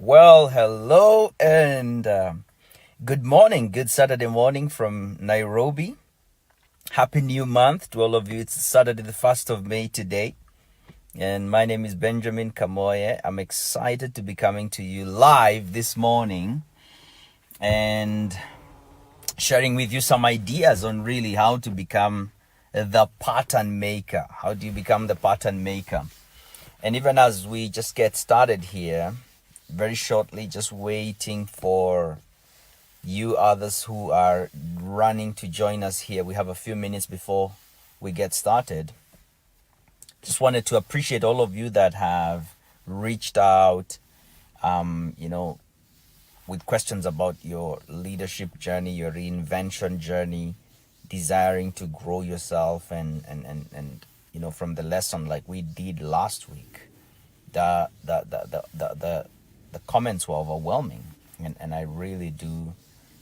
Well, hello and good morning. Good Saturday morning from Nairobi. Happy new month to all of you. It's Saturday, the 1st of May today. And my name is Benjamin Kamoye. I'm excited to be coming to you live this morning and sharing with you some ideas on really how to become the pattern maker. How do you become the pattern maker? And even as we just get started here, very shortly, just waiting for you others who are running to join us here. We have a few minutes before we get started. Just wanted to appreciate all of you that have reached out, with questions about your leadership journey, your reinvention journey, desiring to grow yourself and from the lesson like we did last week. The comments were overwhelming, and I really do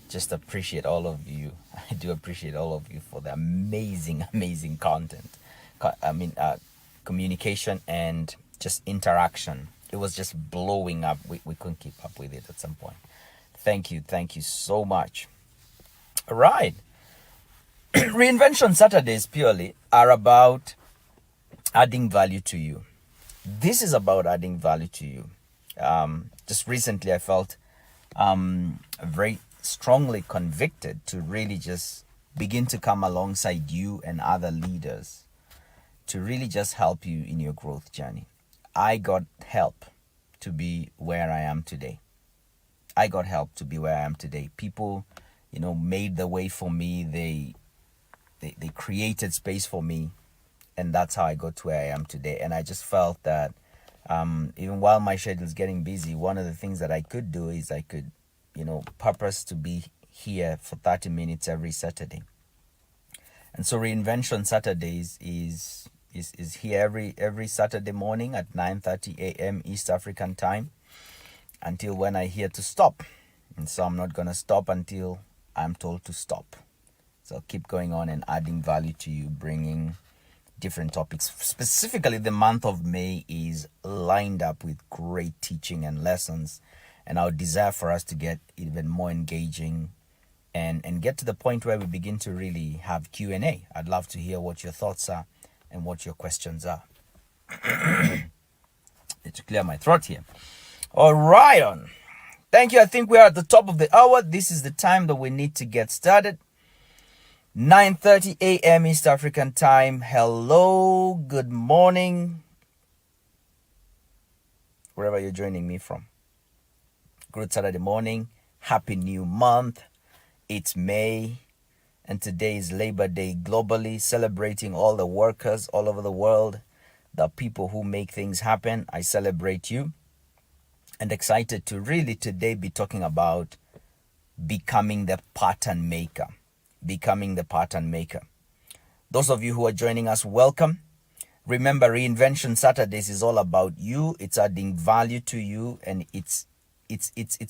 just appreciate all of you. I do appreciate all of you for the amazing content. Communication and just interaction. It was just blowing up. We couldn't keep up with it at some point. Thank you so much. All right. Reinvention Saturdays purely are about adding value to you. This is about adding value to you. Just recently I felt very strongly convicted to really just begin to come alongside you and other leaders to really just help you in your growth journey. I got help to be where I am today. People, made the way for me. They created space for me, and that's how I got to where I am today. And I just felt that even while my schedule is getting busy, one of the things that I could do is I could, purpose to be here for 30 minutes every Saturday. And so Reinvention Saturdays is here every Saturday morning at 9:30 a.m. East African time until when I hear to stop. And so I'm not going to stop until I'm told to stop. So I'll keep going on and adding value to you, bringing different topics. Specifically, the month of May is lined up with great teaching and lessons, and our desire for us to get even more engaging and get to the point where we begin to really have Q&A. I'd love to hear what your thoughts are and what your questions are. To clear my throat here. All right, on. Thank you. I think we are at the top of the hour. This is the time that we need to get started. 9:30 a.m. East African time. Hello, good morning, wherever you're joining me from. Good Saturday morning. Happy new month. It's May, and today is Labor Day globally, celebrating all the workers all over the world, the people who make things happen. I celebrate you, and excited to really today be talking about becoming the pattern maker. Those of you who are joining us, welcome. Remember, Reinvention Saturdays is all about you. It's adding value to you, and it's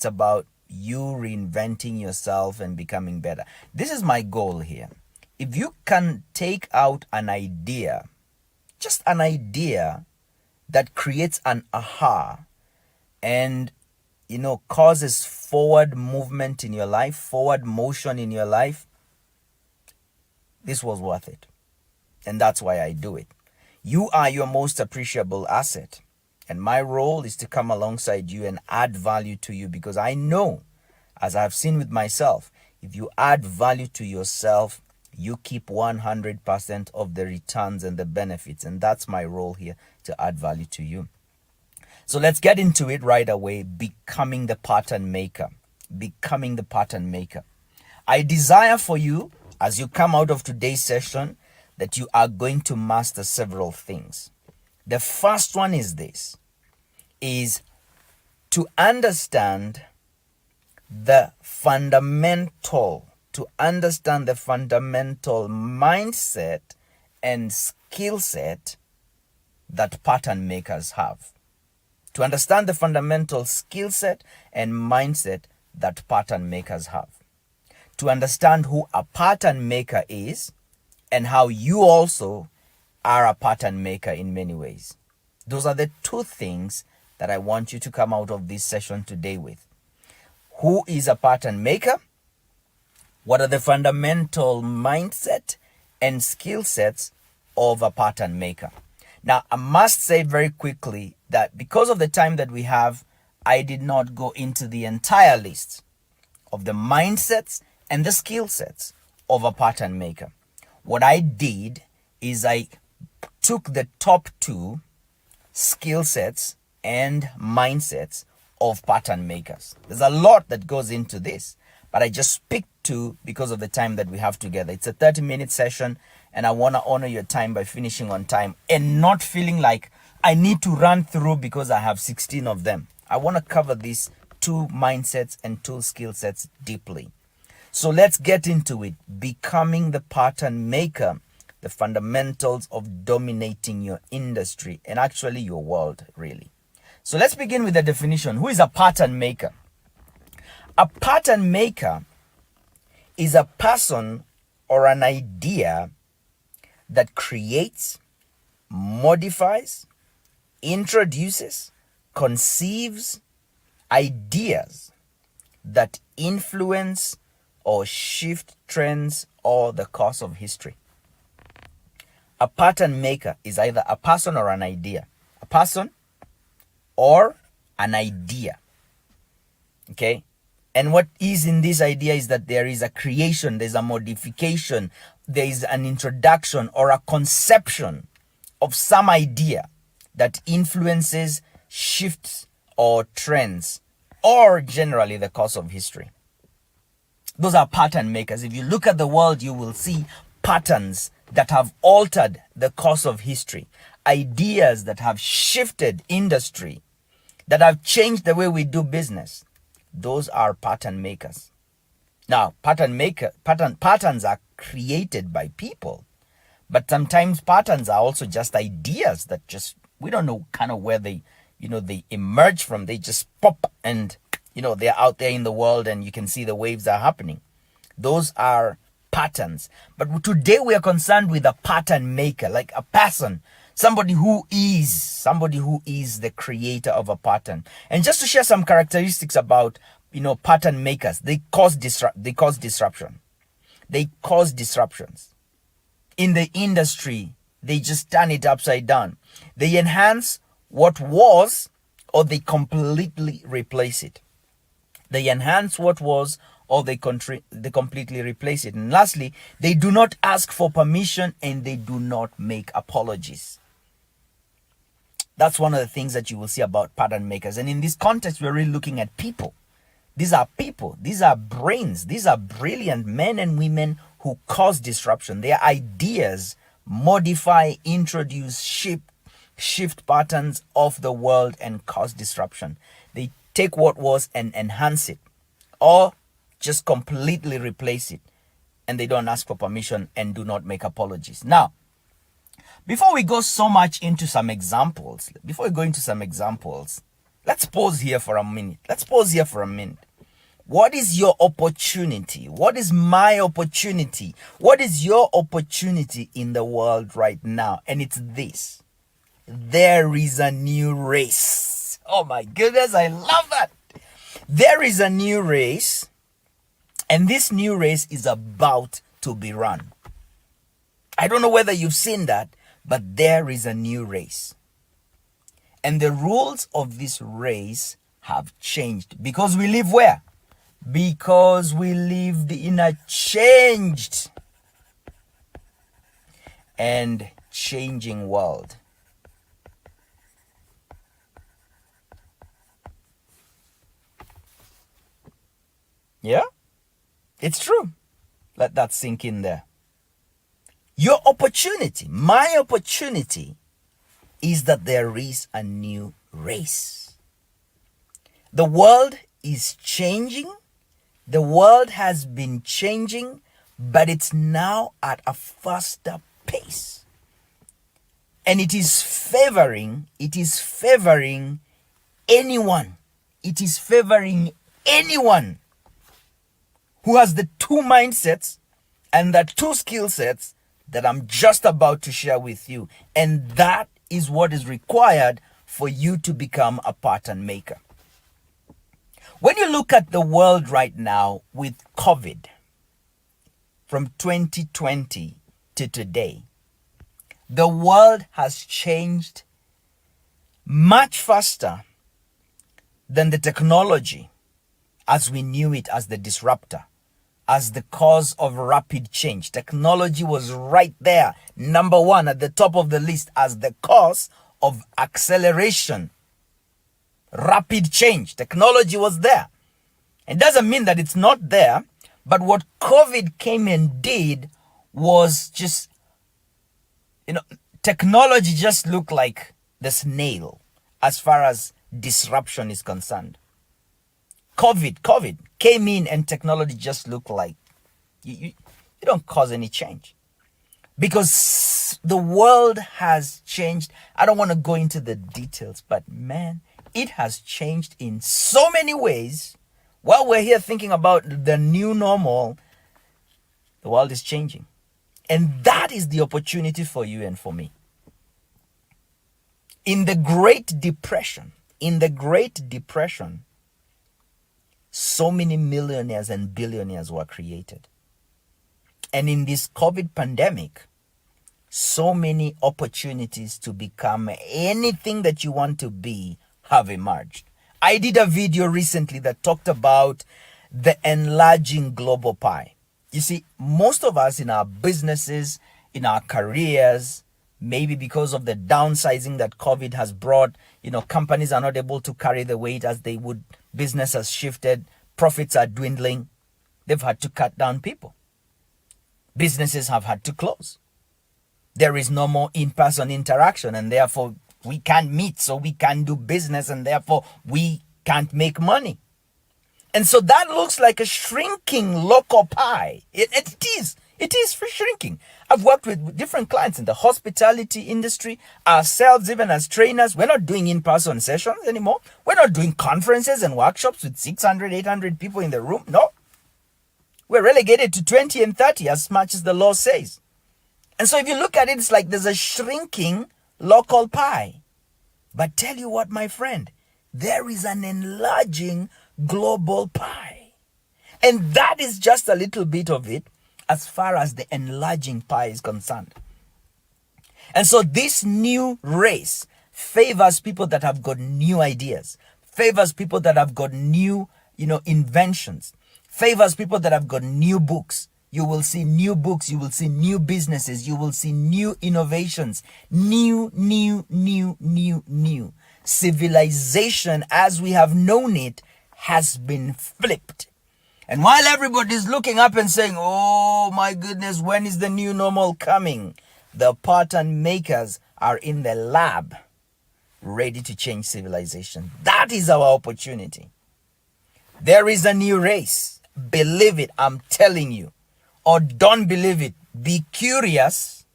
about you reinventing yourself and becoming better. This is my goal here. If you can take out an idea, just an idea that creates an aha and causes forward movement in your life, forward motion in your life, this was worth it. And that's why I do it. You are your most appreciable asset. And my role is to come alongside you and add value to you, because I know, as I've seen with myself, if you add value to yourself, you keep 100% of the returns and the benefits. And that's my role here, to add value to you. So let's get into it right away. Becoming the pattern maker. I desire for you, as you come out of today's session, that you are going to master several things. The first one is this, is to understand the fundamental mindset and skill set that pattern makers have. To understand the fundamental skill set and mindset that pattern makers have. To understand who a pattern maker is and how you also are a pattern maker in many ways. Those are the two things that I want you to come out of this session today with. Who is a pattern maker? What are the fundamental mindset and skill sets of a pattern maker? Now, I must say very quickly that because of the time that we have, I did not go into the entire list of the mindsets and the skill sets of a pattern maker. What I did is I took the top 2 skill sets and mindsets of pattern makers. There's a lot that goes into this, but I just picked 2 because of the time that we have together. It's a 30-minute session, and I want to honor your time by finishing on time and not feeling like I need to run through because I have 16 of them. I want to cover these 2 mindsets and 2 skill sets deeply. So let's get into it. Becoming the pattern maker, the fundamentals of dominating your industry and actually your world, really. So let's begin with the definition. Who is a pattern maker? A pattern maker is a person or an idea that creates, modifies, introduces, conceives ideas that influence or shift trends or the course of history. A pattern maker is either a person or an idea. A person or an idea. Okay? And what is in this idea is that there is a creation, there's a modification, there is an introduction or a conception of some idea that influences, shifts, or trends, or generally the course of history. Those are pattern makers. If you look at the world, you will see patterns that have altered the course of history, ideas that have shifted industry, that have changed the way we do business. Those are pattern makers. Now, patterns are created by people, but sometimes patterns are also just ideas that just, we don't know kind of where they emerge from. They just pop and, they're out there in the world and you can see the waves are happening. Those are patterns. But today we are concerned with a pattern maker, like a person, somebody who is the creator of a pattern. And just to share some characteristics about, pattern makers, they cause disruption. They cause disruptions. In the industry, they just turn it upside down. They enhance what was, or they completely replace it. They enhance what was, or they completely replace it. And lastly, they do not ask for permission and they do not make apologies. That's one of the things that you will see about pattern makers. And in this context, we're really looking at people. These are people. These are brains. These are brilliant men and women who cause disruption. Their ideas modify, introduce, shift patterns of the world and cause disruption. They take what was and enhance it, or just completely replace it, and they don't ask for permission and do not make apologies. Now, before we go so much into some examples, let's pause here for a minute. What is your opportunity? What is my opportunity? What is your opportunity in the world right now? And it's this. There is a new race. Oh my goodness, I love that. There is a new race, and this new race is about to be run. I don't know whether you've seen that, but there is a new race. And the rules of this race have changed because we live where? Because we lived in a changed and changing world. Yeah? It's true. Let that sink in there. Your opportunity, my opportunity, is that there is a new race. The world is changing. The world has been changing, but it's now at a faster pace. And it is favoring anyone. It is favoring anyone who has the 2 mindsets and the 2 skill sets that I'm just about to share with you. And that is what is required for you to become a pattern maker. When you look at the world right now with COVID, from 2020 to today, the world has changed much faster than the technology as we knew it as the disruptor, as the cause of rapid change. Technology was right there, number one at the top of the list as the cause of acceleration. Rapid change. Technology was there. It doesn't mean that it's not there, but what COVID came and did was just, technology just looked like the snail as far as disruption is concerned. COVID came in and technology just looked like you don't cause any change, because the world has changed. I don't want to go into the details, but man, it has changed in so many ways. While we're here thinking about the new normal, the world is changing. And that is the opportunity for you and for me. In the Great Depression, so many millionaires and billionaires were created. And in this COVID pandemic, so many opportunities to become anything that you want to be have emerged. I did a video recently that talked about the enlarging global pie. You see, most of us in our businesses, in our careers, maybe because of the downsizing that COVID has brought, companies are not able to carry the weight as they would. Business has shifted. Profits are dwindling. They've had to cut down people. Businesses have had to close. There is no more in-person interaction, and therefore we can't meet, so we can't do business, and therefore we can't make money. And so that looks like a shrinking local pie. It is for shrinking. I've worked with different clients in the hospitality industry, ourselves even as trainers. We're not doing in-person sessions anymore. We're not doing conferences and workshops with 600, 800 people in the room. No. We're relegated to 20 and 30 as much as the law says. And so if you look at it, it's like there's a shrinking local pie. But tell you what, my friend, there is an enlarging global pie. And that is just a little bit of it as far as the enlarging pie is concerned. And so this new race favors people that have got new ideas, favors people that have got new, inventions, favors people that have got new books. You will see new books, you will see new businesses, you will see new innovations, new. Civilization as we have known it has been flipped. And while everybody's looking up and saying, oh my goodness, when is the new normal coming? The pattern makers are in the lab, ready to change civilization. That is our opportunity. There is a new race. Believe it, I'm telling you. Or don't believe it. Be curious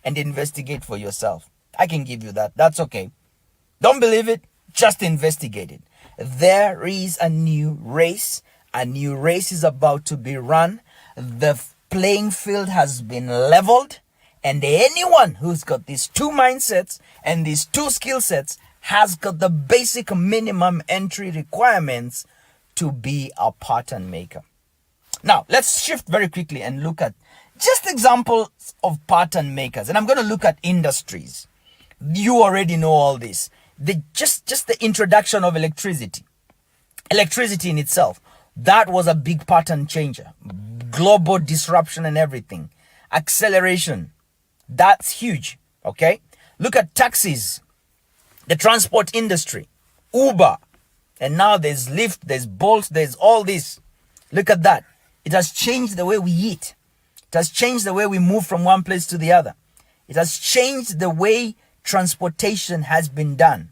and investigate for yourself. I can give you that. That's okay. Don't believe it, just investigate it. There is a new race. A new race is about to be run. The playing field has been leveled. And anyone who's got these two mindsets and these two skill sets has got the basic minimum entry requirements to be a pattern maker. Now, let's shift very quickly and look at just examples of pattern makers. And I'm going to look at industries. You already know all this. Just the introduction of electricity. Electricity in itself, that was a big pattern changer. Global disruption and everything. Acceleration, that's huge, okay? Look at taxis, the transport industry, Uber, and now there's Lyft, there's Bolt, there's all this. Look at that. It has changed the way we eat. It has changed the way we move from one place to the other. It has changed the way transportation has been done.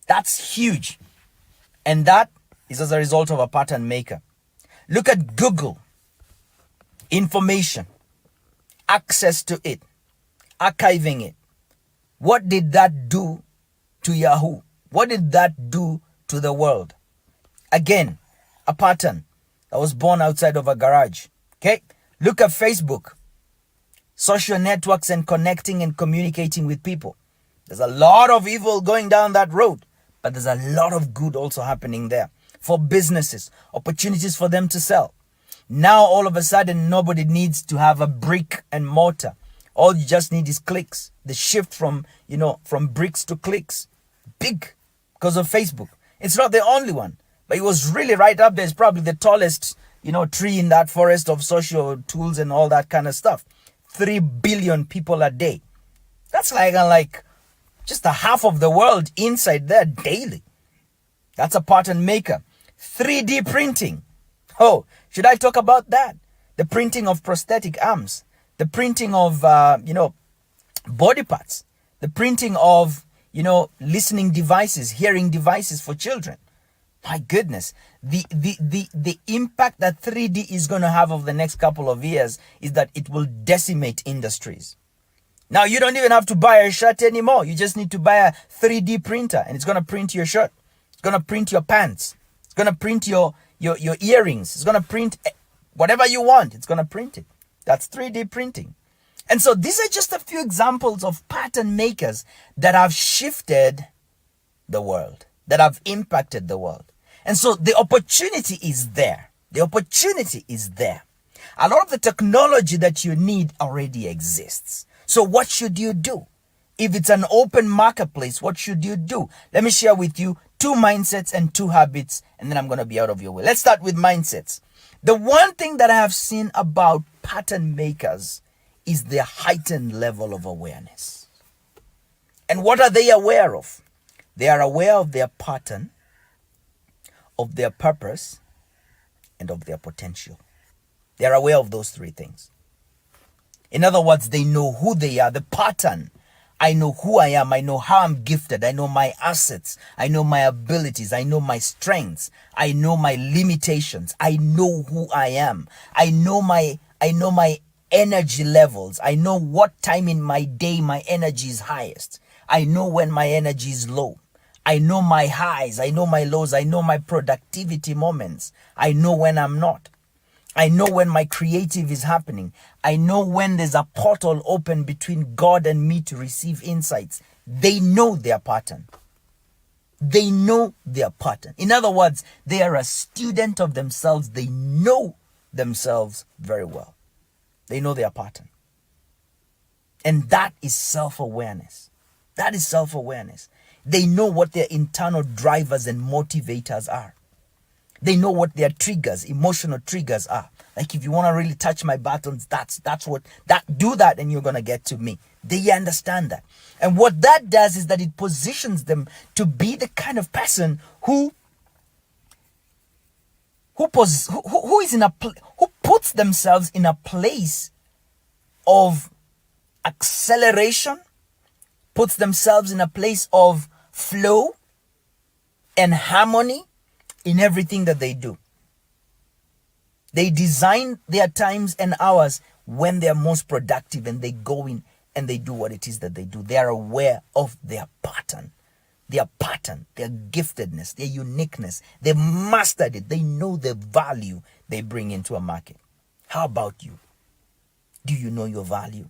That's huge. And that is as a result of a pattern maker. Look at Google. Information, access to it, archiving it. What did that do to Yahoo? What did that do to the world? Again, a pattern that was born outside of a garage. Okay? Look at Facebook. Social networks and connecting and communicating with people. There's a lot of evil going down that road, but there's a lot of good also happening there. For businesses, opportunities for them to sell. Now all of a sudden nobody needs to have a brick and mortar. All you just need is clicks. The shift from bricks to clicks. Big, because of Facebook. It's not the only one, but it was really right up there. It's probably the tallest, tree in that forest of social tools and all that kind of stuff. 3 billion people a day. That's like just a half of the world inside there daily. That's a pattern maker. 3D printing. Oh, should I talk about that? The printing of prosthetic arms. The printing of, body parts. The printing of, listening devices, hearing devices for children. My goodness. The impact that 3D is going to have over the next couple of years is that it will decimate industries. Now, you don't even have to buy a shirt anymore. You just need to buy a 3D printer and it's going to print your shirt. It's going to print your pants. It's going to print your earrings. It's going to print whatever you want. It's going to print it. That's 3D printing. And so these are just a few examples of pattern makers that have shifted the world, that have impacted the world. And so the opportunity is there. The opportunity is there. A lot of the technology that you need already exists. So what should you do? If it's an open marketplace, what should you do? Let me share with you 2 mindsets and 2 habits, and then I'm going to be out of your way. Let's start with mindsets. The one thing that I have seen about pattern makers is their heightened level of awareness. And what are they aware of? They are aware of their pattern, of their purpose, and of their potential. They are aware of those 3 things. In other words, they know who they are, the pattern. I know who I am. I know how I'm gifted. I know my assets. I know my abilities. I know my strengths. I know my limitations. I know who I am. I know my energy levels. I know what time in my day my energy is highest. I know when my energy is low. I know my highs. I know my lows. I know my productivity moments. I know when I'm not. I know when my creative is happening. I know when there's a portal open between God and me to receive insights. They know their pattern. They know their pattern. In other words, they are a student of themselves. They know themselves very well. They know their pattern. And that is self-awareness. That is self-awareness. They know what their internal drivers and motivators are. They know what their triggers, emotional triggers are. Like if you want to really touch my buttons, do that and you're going to get to me. They understand that. And what that does is that it positions them to be the kind of person who puts themselves in a place of acceleration, puts themselves in a place of flow and harmony in everything that they do. They design their times and hours when they're most productive, and they go in and they do what it is that they do. They are aware of their pattern, their giftedness, their uniqueness. They mastered it. They know the value they bring into a market. How about you? Do you know your value?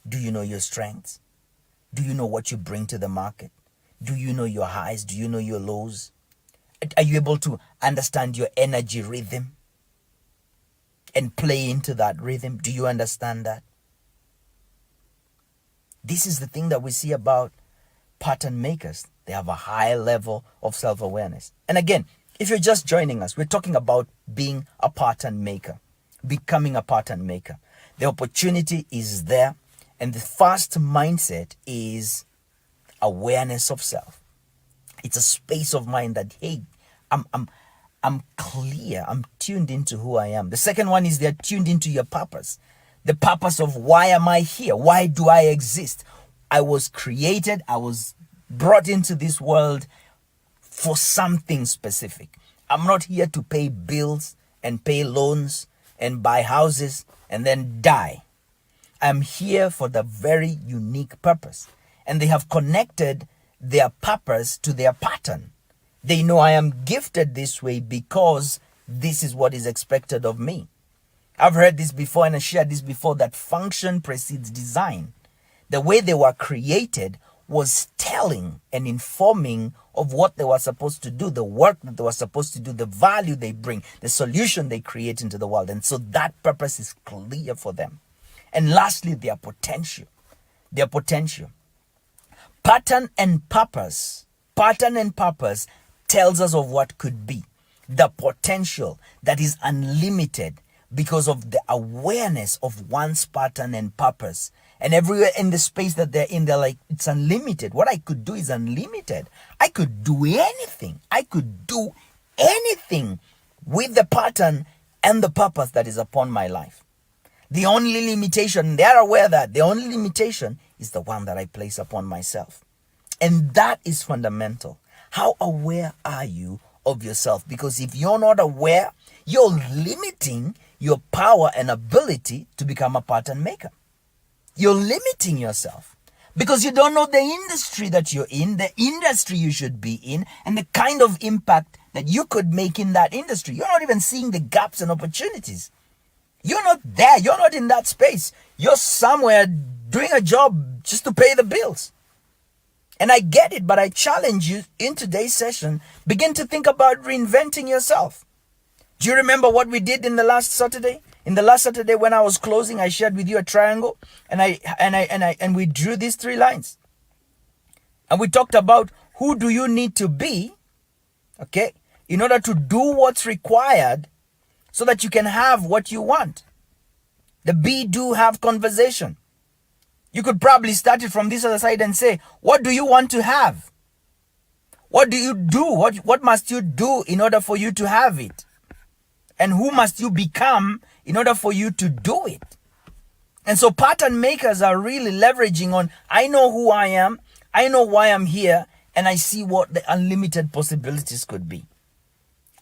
Do you know your strengths? Do you know what you bring to the market? Do you know your highs? Do you know your lows? Are you able to understand your energy rhythm and play into that rhythm? Do you understand that? This is the thing that we see about pattern makers. They have a high level of self-awareness. And again, if you're just joining us, we're talking about being a pattern maker, becoming a pattern maker. The opportunity is there. And the first mindset is awareness of self. It's a space of mind that, hey, I'm clear. I'm tuned into who I am. The second one is they're tuned into your purpose. The purpose of why am I here? Why do I exist? I was created. I was brought into this world for something specific. I'm not here to pay bills and pay loans and buy houses and then die. I'm here for the very unique purpose. And they have connected their purpose to their pattern. They know I am gifted this way because this is what is expected of me. I've heard this before and I shared this before, that function precedes design. The way they were created was telling and informing of what they were supposed to do, the work that they were supposed to do, the value they bring, the solution they create into the world. And so that purpose is clear for them. And lastly, their potential. Their potential. Pattern and purpose tells us of what could be. The potential that is unlimited because of the awareness of one's pattern and purpose. And everywhere in the space that they're in, they're like, it's unlimited. What I could do is unlimited. I could do anything. I could do anything with the pattern and the purpose that is upon my life. The only limitation, they are aware that the only limitation is the one that I place upon myself. And that is fundamental. How aware are you of yourself? Because if you're not aware, you're limiting your power and ability to become a pattern maker. You're limiting yourself because you don't know the industry that you're in, the industry you should be in, and the kind of impact that you could make in that industry. You're not even seeing the gaps and opportunities. You're not there. You're not in that space. You're somewhere doing a job just to pay the bills. And I get it, but I challenge you in today's session, begin to think about reinventing yourself. Do you remember what we did in the last Saturday? In the last Saturday when I was closing, I shared with you a triangle and we drew these 3 lines. And we talked about who do you need to be, okay, in order to do what's required so that you can have what you want. The be, do, have conversation. You could probably start it from this other side and say, what do you want to have? What do you do? What must you do in order for you to have it? And who must you become in order for you to do it? And so pattern makers are really leveraging on, I know who I am, I know why I'm here, and I see what the unlimited possibilities could be.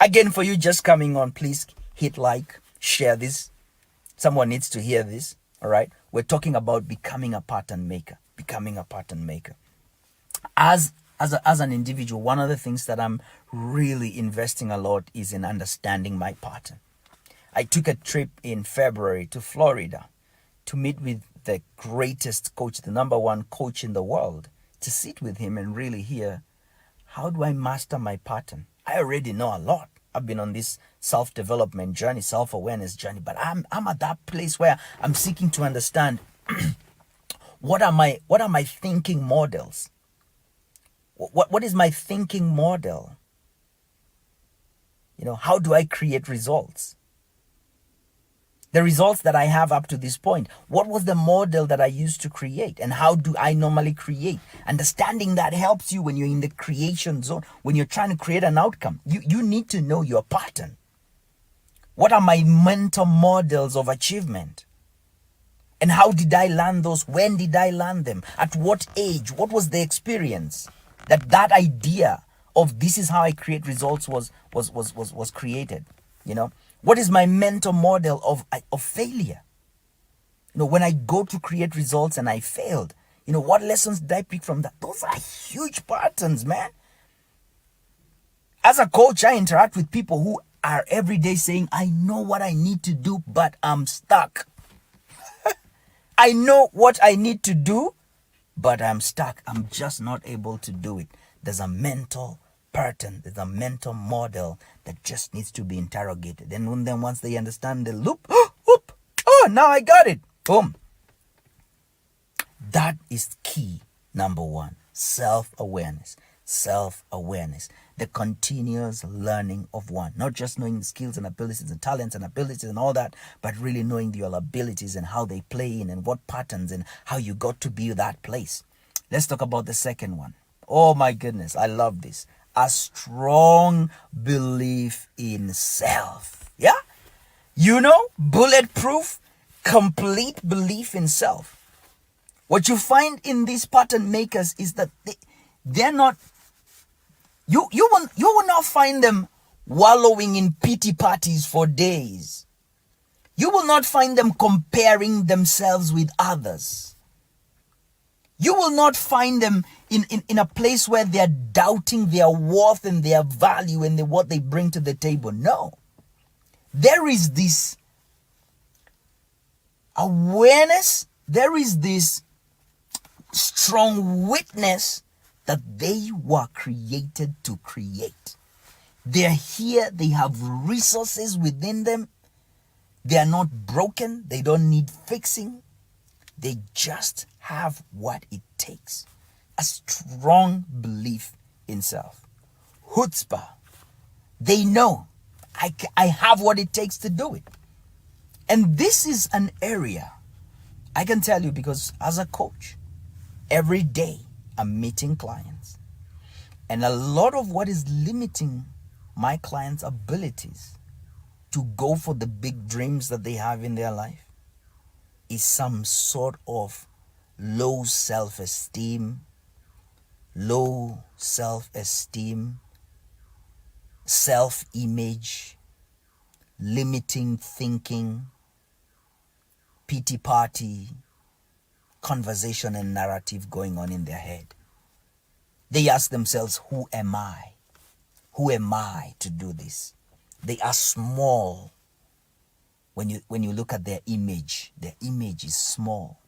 Again, for you just coming on, please hit like, share this. Someone needs to hear this, all right? We're talking about becoming a pattern maker, becoming a pattern maker. As an individual, one of the things that I'm really investing a lot is in understanding my pattern. I took a trip in February to Florida to meet with the greatest coach, the number 1 coach in the world, to sit with him and really hear, how do I master my pattern? I already know a lot. I've been on this self-development journey, self-awareness journey, but I'm at that place where I'm seeking to understand what are my thinking models? What is my thinking model? You know, how do I create results? The results that I have up to this point, what was the model that I used to create? And how do I normally create? Understanding that helps you when you're in the creation zone, when you're trying to create an outcome. You need to know your pattern. What are my mental models of achievement? And how did I learn those? When did I learn them? At what age? What was the experience? That idea of this is how I create results was created. You know, what is my mental model of failure? You know, when I go to create results and I failed, you know, what lessons did I pick from that? Those are huge patterns, man. As a coach, I interact with people who are every day saying, I know what I need to do, but I'm stuck. I know what I need to do, but I'm stuck. I'm just not able to do it. There's a mental pattern, there's a mental model that just needs to be interrogated. And then once they understand the loop, now I got it. Boom. That is key, number 1. Self-awareness. Self-awareness. The continuous learning of one. Not just knowing the skills and abilities and talents and abilities and all that, but really knowing your abilities and how they play in and what patterns and how you got to be that place. Let's talk about the second one. Oh my goodness, I love this. A strong belief in self. Yeah? You know, bulletproof, complete belief in self. What you find in these pattern makers is that they're not, you will not find them wallowing in pity parties for days. You will not find them comparing themselves with others. You will not find them in a place where they're doubting their worth and their value and what they bring to the table. No. There is this awareness. There is this, strong witness that they were created to create. They're here, they have resources within them. They are not broken, they don't need fixing. They just have what it takes. A strong belief in self. Chutzpah. They know I have what it takes to do it. And this is an area, I can tell you, because as a coach, every day I'm meeting clients. And a lot of what is limiting my clients' abilities to go for the big dreams that they have in their life is some sort of low self-esteem, self-image, limiting thinking, pity party, conversation and narrative going on in their head. They ask themselves, who am I? Who am I to do this? They are small. When you look at their image is small.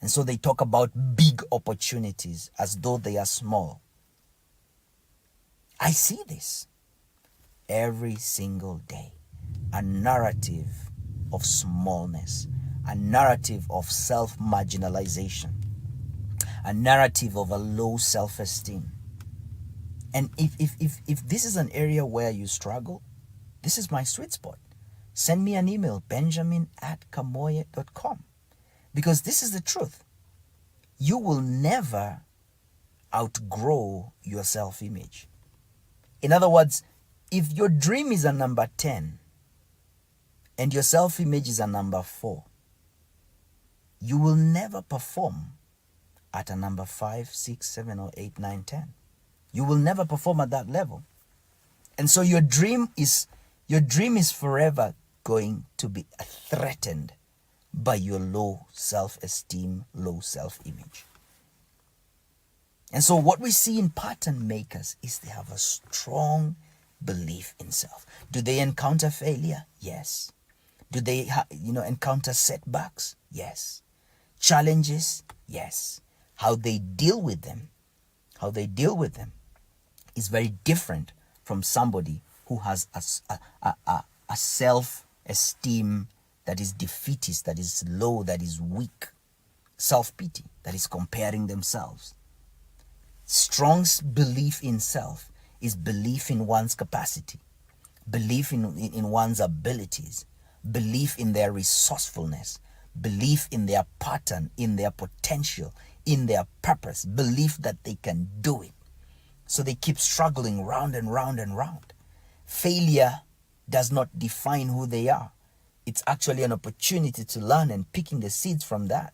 And so they talk about big opportunities as though they are small. I see this every single day. A narrative of smallness, a narrative of self-marginalization, a narrative of a low self-esteem. And if this is an area where you struggle, this is my sweet spot. Send me an email, benjamin@kamoye.com. Because this is the truth. You will never outgrow your self-image. In other words, if your dream is a number 10 and your self-image is a number 4, you will never perform at a number 5, 6, 7, or 8, 9, 10. You will never perform at that level. And so your dream is forever going to be threatened by your low self-esteem, low self-image. And so what we see in pattern makers is they have a strong belief in self. Do they encounter failure? Yes. Do they encounter setbacks? Yes. Challenges? Yes. How they deal with them is very different from somebody who has a self-esteem that is defeatist, that is low, that is weak. Self-pity, that is comparing themselves. Strong belief in self is belief in one's capacity, belief in one's abilities, belief in their resourcefulness, belief in their pattern, in their potential, in their purpose, belief that they can do it. So they keep struggling round and round and round. Failure does not define who they are. It's actually an opportunity to learn and picking the seeds from that.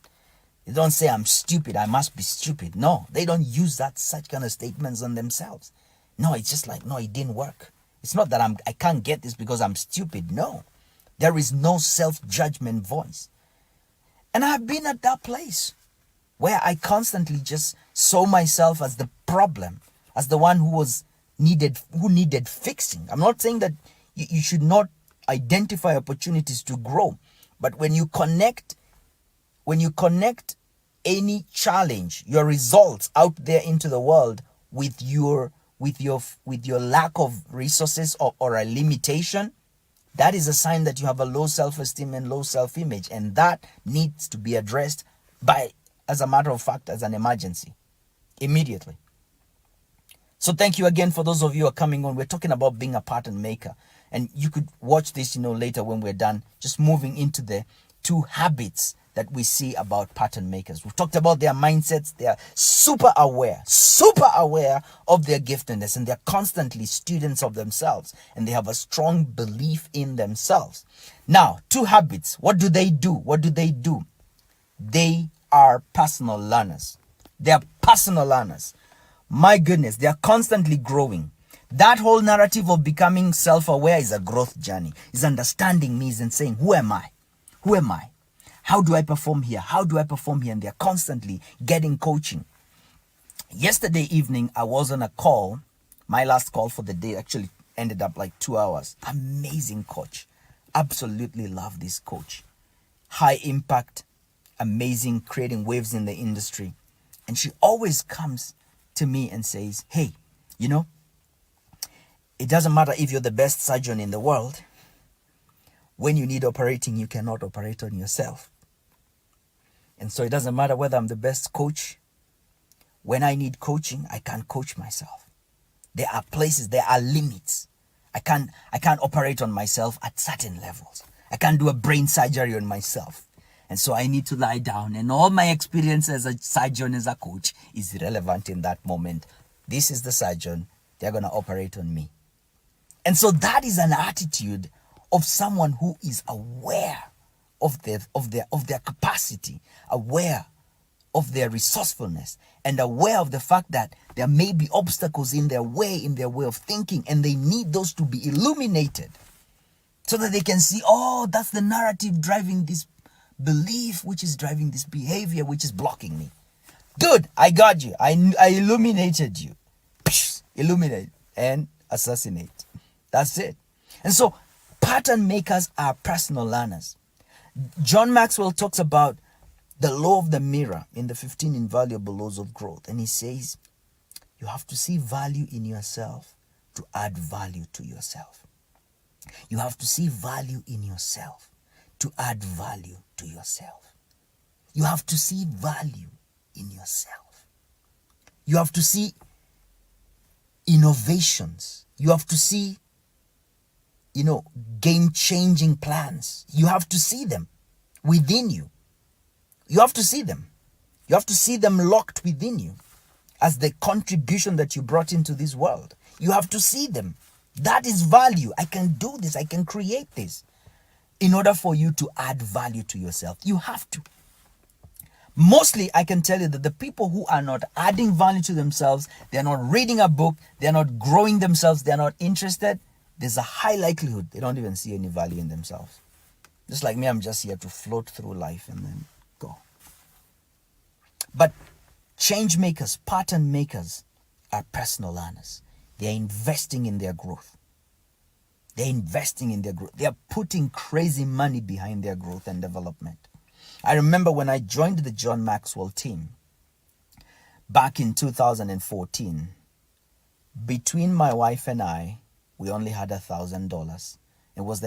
They don't say, I'm stupid, I must be stupid. No, they don't use such kind of statements on themselves. No, it's just like, no, it didn't work. It's not that I can't get this because I'm stupid. No, there is no self-judgment voice. And I've been at that place where I constantly just saw myself as the problem, as the one who needed fixing. I'm not saying that you should not identify opportunities to grow, but when you connect any challenge, your results out there into the world with your lack of resources or a limitation, that is a sign that you have a low self-esteem and low self-image, and that needs to be addressed as a matter of fact, as an emergency, immediately. So thank you again for those of you who are coming on. We're talking about being a pattern maker, and you could watch this, later when we're done, just moving into the 2 habits that we see about pattern makers. We've talked about their mindsets. They are super aware of their giftedness, and they're constantly students of themselves, and they have a strong belief in themselves. Now, 2 habits. What do they do? They are personal learners. My goodness, they are constantly growing. That whole narrative of becoming self-aware is a growth journey. Is understanding me and saying, who am I? How do I perform here? And they're constantly getting coaching. Yesterday evening, I was on a call. My last call for the day actually ended up like 2 hours. Amazing coach. Absolutely love this coach. High impact, amazing, creating waves in the industry. And she always comes to me and says, hey, you know, it doesn't matter if you're the best surgeon in the world. When you need operating, you cannot operate on yourself. And so it doesn't matter whether I'm the best coach. When I need coaching, I can't coach myself. There are places, there are limits. I can't operate on myself at certain levels. I can't do a brain surgery on myself. And so I need to lie down, and all my experience as a surgeon, as a coach, is irrelevant in that moment. This is the surgeon. They're going to operate on me. And so that is an attitude of someone who is aware of their capacity, aware of their resourcefulness, and aware of the fact that there may be obstacles in their way of thinking, and they need those to be illuminated so that they can see, oh, that's the narrative driving this belief, which is driving this behavior, which is blocking me. Good, I got you. I illuminated you. Illuminate and assassinate. That's it. And so pattern makers are personal learners. John Maxwell talks about the law of the mirror in the 15 invaluable laws of growth. And he says, you have to see value in yourself to add value to yourself. You have to see value in yourself to add value to yourself. You have to see value in yourself. You have to see innovations. You have to see, game-changing plans. You have to see them within you. You have to see them. You have to see them locked within you as the contribution that you brought into this world. You have to see them. That is value. I can do this. I can create this. In order for you to add value to yourself, you have to. Mostly, I can tell you that the people who are not adding value to themselves, they're not reading a book, they're not growing themselves, they're not interested, there's a high likelihood they don't even see any value in themselves. Just like me, I'm just here to float through life and then go. But change makers, pattern makers are personal learners. They're investing in their growth. They're investing in their growth. They're putting crazy money behind their growth and development. I remember when I joined the John Maxwell team back in 2014, between my wife and I, we only had $1,000. It was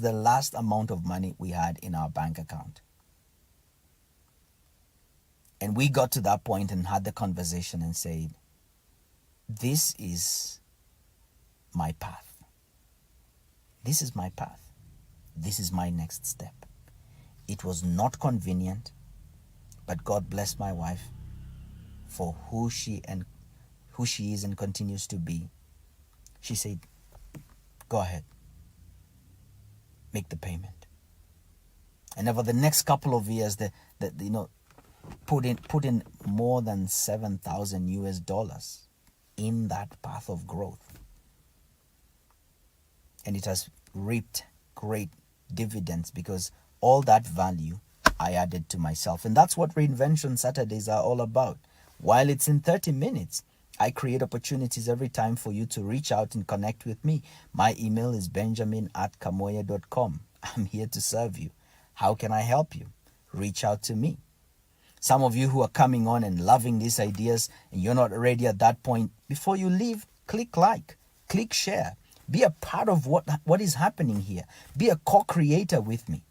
the last amount of money we had in our bank account. And we got to that point and had the conversation and said, this is my path. This is my path. This is my next step. It was not convenient, but God bless my wife for who she is and continues to be. She said, go ahead, make the payment. And over the next couple of years, put in more than $7,000 in that path of growth. And it has reaped great dividends because all that value I added to myself. And that's what Reinvention Saturdays are all about. While it's in 30 minutes, I create opportunities every time for you to reach out and connect with me. My email is benjamin@kamoya.com. I'm here to serve you. How can I help you? Reach out to me. Some of you who are coming on and loving these ideas and you're not ready at that point, before you leave, click like, click share. Be a part of what is happening here. Be a co-creator with me.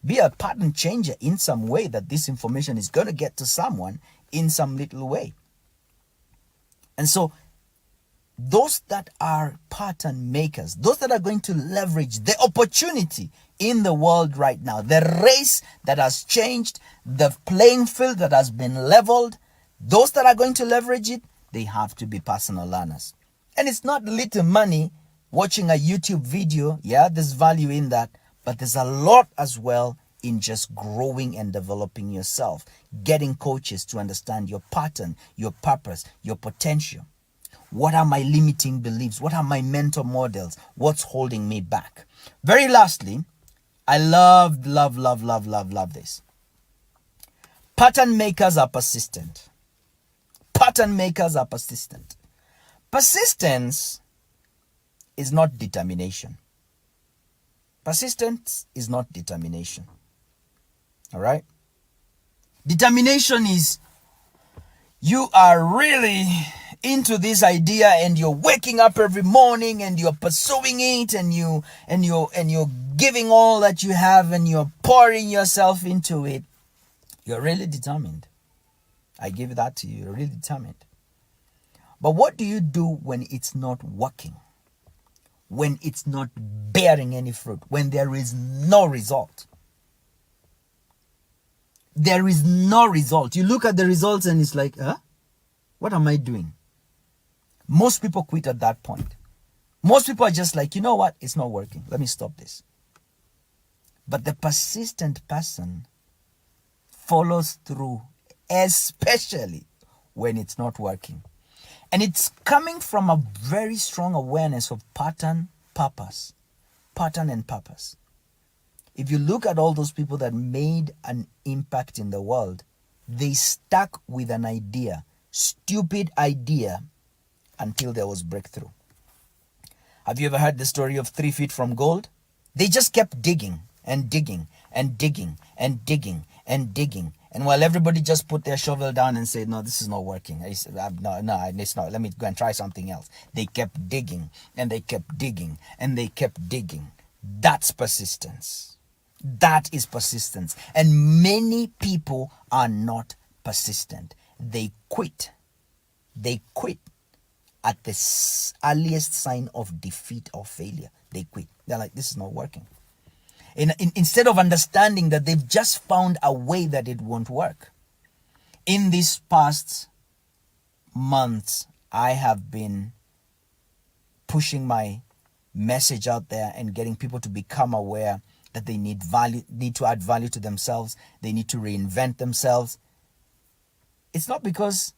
Be a pattern changer in some way that this information is going to get to someone in some little way. And so those that are pattern makers, those that are going to leverage the opportunity in the world right now, the race that has changed, the playing field that has been leveled, those that are going to leverage it, they have to be personal learners. And it's not little money watching a YouTube video. Yeah, there's value in that, but there's a lot as well in just growing and developing yourself, getting coaches to understand your pattern, your purpose, your potential. What are my limiting beliefs? What are my mental models? What's holding me back? Very lastly, I love this. Pattern makers are persistent. Pattern makers are persistent. Persistence is not determination. Persistence is not determination. All right? Determination is you are really into this idea and you're waking up every morning and you're pursuing it and you're giving all that you have and you're pouring yourself into it, you're really determined. I give that to you. You're really determined. But what do you do when it's not working? When it's not bearing any fruit? When there is no result? There is no result. You look at the results and it's like, what am I doing? Most people quit at that point. Most people are just like, you know what? It's not working. Let me stop this. But the persistent person follows through, especially when it's not working. And it's coming from a very strong awareness of pattern, purpose. Pattern and purpose. If you look at all those people that made an impact in the world, they stuck with an idea, stupid idea, until there was breakthrough. Have you ever heard the story of 3 feet from gold? They just kept digging and digging and digging and digging and digging. And while everybody just put their shovel down and said, no, this is not working. It's not. Let me go and try something else. They kept digging and they kept digging and they kept digging. That's persistence. That is persistence. And many people are not persistent. They quit. They quit at the earliest sign of defeat or failure. They quit. They're like, this is not working. Instead of understanding that they've just found a way that it won't work. In these past months, I have been pushing my message out there and getting people to become aware that they need to add value to themselves. They need to reinvent themselves. It's not because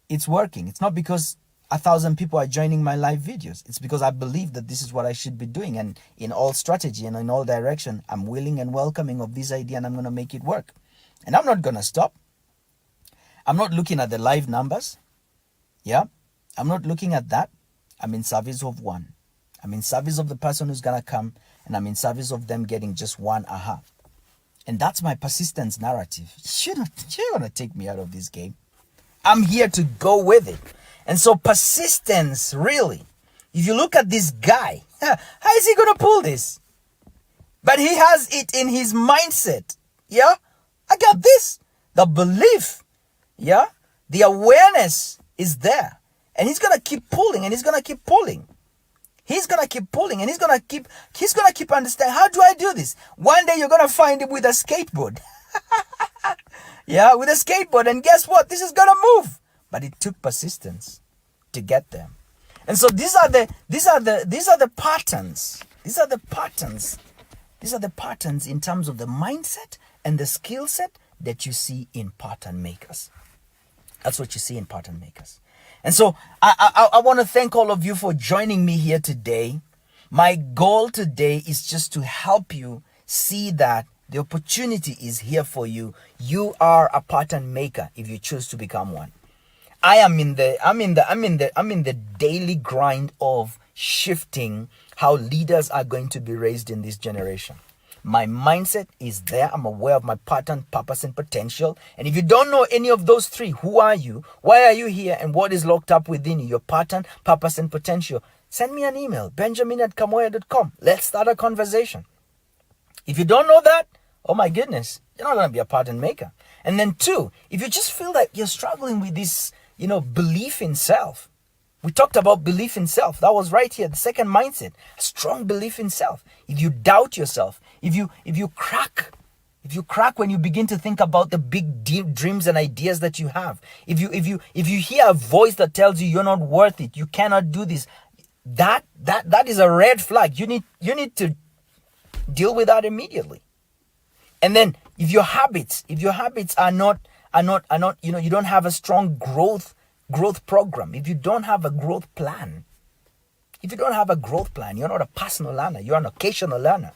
it's working. It's not because 1,000 people are joining my live videos. It's because I believe that this is what I should be doing. And in all strategy and in all direction, I'm willing and welcoming of this idea and I'm going to make it work. And I'm not going to stop. I'm not looking at the live numbers. Yeah. I'm not looking at that. I'm in service of one. I'm in service of the person who's going to come, and I'm in service of them getting just one aha. And that's my persistence narrative. You're going to take me out of this game. I'm here to go with it. And so persistence, really, if you look at this guy, how is he going to pull this? But he has it in his mindset. Yeah, I got this. The belief, yeah, the awareness is there. And he's going to keep pulling and he's going to keep pulling. He's going to keep pulling and he's going to keep understanding, how do I do this? One day you're going to find him with a skateboard. Yeah, with a skateboard. And guess what? This is going to move. But it took persistence to get there. And so these are the patterns. These are the patterns. These are the patterns in terms of the mindset and the skill set that you see in pattern makers. That's what you see in pattern makers. And so I want to thank all of you for joining me here today. My goal today is just to help you see that the opportunity is here for you. You are a pattern maker if you choose to become one. I'm in the daily grind of shifting how leaders are going to be raised in this generation. My mindset is there. I'm aware of my pattern, purpose, and potential. And if you don't know any of those three, who are you? Why are you here? And what is locked up within you? Your pattern, purpose, and potential. Send me an email, benjamin@kamoya.com. Let's start a conversation. If you don't know that, oh my goodness, you're not going to be a pattern maker. And then 2, if you just feel like you're struggling with this, belief in self. We talked about belief in self. That was right here. The second mindset, a strong belief in self. If you doubt yourself, if you crack when you begin to think about the big dreams and ideas that you have, if you hear a voice that tells you you're not worth it, you cannot do this, that is a red flag. You need to deal with that immediately. And then if your habits are not, you don't have a strong growth program, if you don't have a growth plan, you're not a personal learner, you're an occasional learner.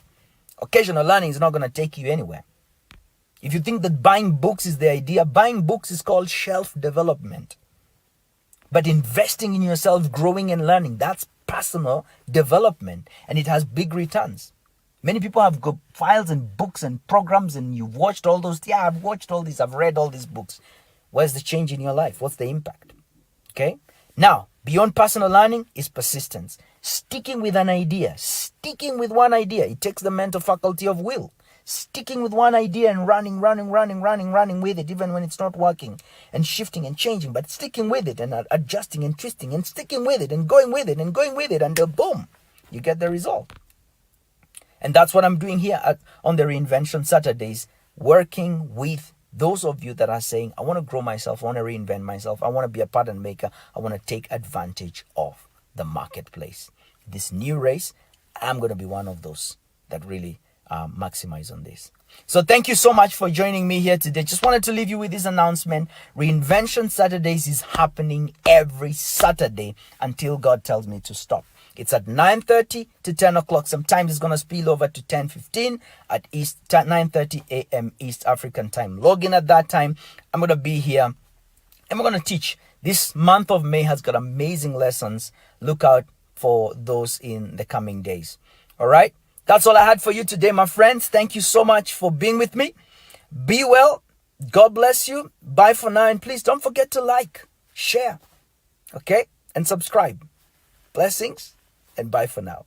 Occasional learning is not going to take you anywhere. If you think that buying books is the idea, buying books is called shelf development. But investing in yourself, growing and learning, that's personal development, and it has big returns. Many people have got files and books and programs, and you've watched all those. Yeah, I've watched all these. I've read all these books. Where's the change in your life? What's the impact? Okay. Now, beyond personal learning is persistence. Sticking with an idea, sticking with one idea. It takes the mental faculty of will. Sticking with one idea and running with it, even when it's not working, and shifting and changing, but sticking with it and adjusting and twisting and sticking with it and going with it and going with it until boom, you get the result. And that's what I'm doing here on the Reinvention Saturdays, working with those of you that are saying, I want to grow myself, I want to reinvent myself, I want to be a pattern maker, I want to take advantage of the marketplace. This new race, I'm going to be one of those that really maximize on this. So thank you so much for joining me here today. Just wanted to leave you with this announcement. Reinvention Saturdays is happening every Saturday until God tells me to stop. It's at 9:30 to 10 o'clock. Sometimes it's going to spill over to 10:15 at 9:30 a.m. East African time. Log in at that time. I'm going to be here and we're going to teach. This month of May has got amazing lessons. Look out for those in the coming days. All right. That's all I had for you today, my friends. Thank you so much for being with me. Be well. God bless you. Bye for now. And please don't forget to like, share, okay, and subscribe. Blessings and bye for now.